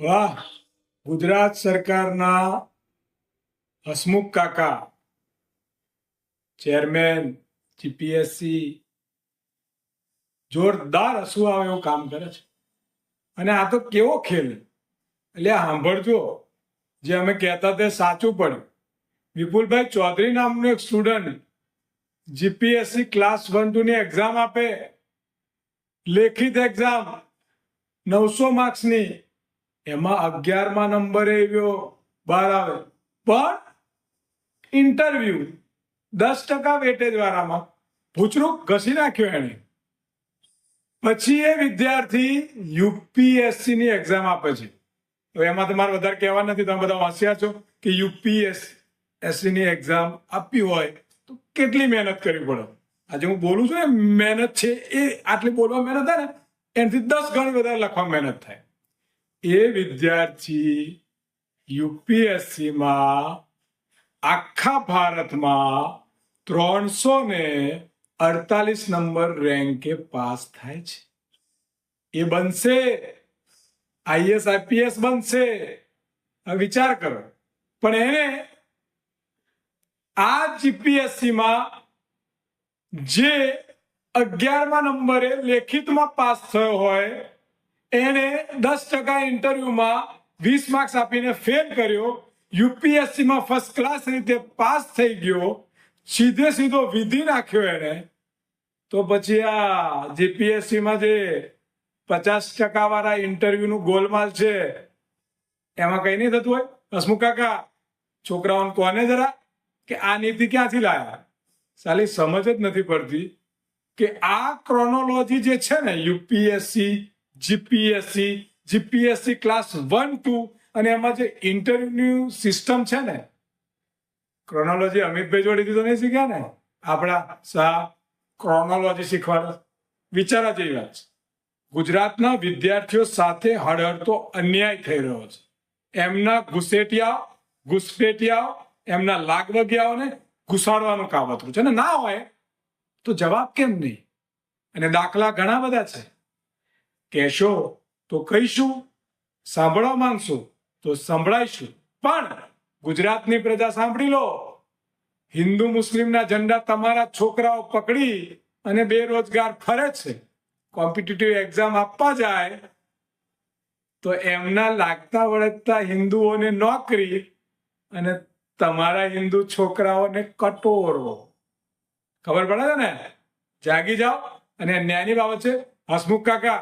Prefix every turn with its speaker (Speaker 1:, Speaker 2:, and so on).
Speaker 1: વાહ! ગુજરાત સરકારના હસમુખ કાકા ચેરમેન જીપીએસસી જોરદાર હસવું આવે એવું કામ કરે છે. અને આ તો કેવો ખેલ એટલે સાંભળજો, જે અમે કહેતા તે સાચું પડ્યું. વિપુલભાઈ ચૌધરી નામનો એક સ્ટુડન્ટ જીપીએસસી ક્લાસ 1-2 ની એક્ઝામ આપે, લેખિત એક્ઝામ 900 માર્ક્સની, એમાં 11મા નંબરે આવ્યો, બહાર આવે. પણ ઇન્ટરવ્યુ 10% વેટેજ વાળામાં ભૂચરું ઘસી નાખ્યો એને. પછી એ વિદ્યાર્થી યુપીએસસી ની એક્ઝામ આપે છે. તો એમાં તમારે વધારે કહેવા નથી, તમે બધા હોશિયાર છો કે યુપીએસસી ની એક્ઝામ આપવી હોય તો કેટલી મહેનત કરવી પડે. આજે હું બોલું છું ને, મહેનત છે એ આટલી બોલવા મહેનત થાય ને, એનાથી 10 ગણી વધારે લખવા મહેનત થાય. એ વિદ્યાર્થી યુપીએસસીમાં આખા ભારતમાં 348 નંબર રેન્કે પાસ થાય છે. એ બનશે આઈએસ આઈપીએસ બનશે. વિચાર કરો. પણ એને આ જીપીએસસીમાં જે 11મા નંબરે લેખિતમાં પાસ થયો હોય, એને 10% ઇન્ટરવ્યુમાં 20 માર્ક્સ આપીને ફેલ કર્યો, યુપીએસસીમાં ફર્સ્ટ ક્લાસ રીતે પાસ થઈ ગયો, સીધો વિધિ નાખ્યો એને. તો પછી આ જીપીએસસીમાં જે 50% વાળા ઇન્ટરવ્યુનું ગોલમાલ છે, એમાં કઈ નહીં થતું હોય. હસમુખ કાકા, છોકરાઓને કોને જરા કે આ નીતિ ક્યાંથી લાયા? સાલી સમજ જ નથી પડતી કે આ ક્રોનોલોજી જે છે ને, યુપીએસસી, જીપીએસસી ક્લાસ 1-2 અને એમાં જે ઇન્ટરવ્યુ સિસ્ટમ છે ને, ક્રોનોલોજી અમિતભાઈ જોડેથી તો નહીં શીખ્યા ને. આપણા શાહ ક્રોનોલોજી શીખવાડે. વિચારા જેવી વાત છે. ગુજરાતના વિદ્યાર્થીઓ સાથે હળહળતો અન્યાય થઈ રહ્યો છે. એમના ઘુસપેટિયાઓ, એમના લાગવગિયાઓને ઘુસાડવાનું કાવતરું છે ને. ના હોય તો જવાબ કેમ નહીં? અને દાખલા ઘણા બધા છે. કહેશો તો કહીશું, સાંભળવા માંગશો તો સંભળાઈશું. પણ ગુજરાતની પ્રજા સાંભળી લો, હિન્દુ મુસ્લિમના ઝંડા તમારા છોકરાઓ પકડી અને બેરોજગાર ફરે છે. કોમ્પિટિટિવ એક્ઝામ આપવા જાય તો એમના લાગતા વળગતા હિન્દુઓને નોકરી અને તમારા હિન્દુ છોકરાઓને કટોરો. ખબર પડે છે ને? જાગી જાઓ. અને ન્યાયની બાબત છે. હસમુખ કાકા,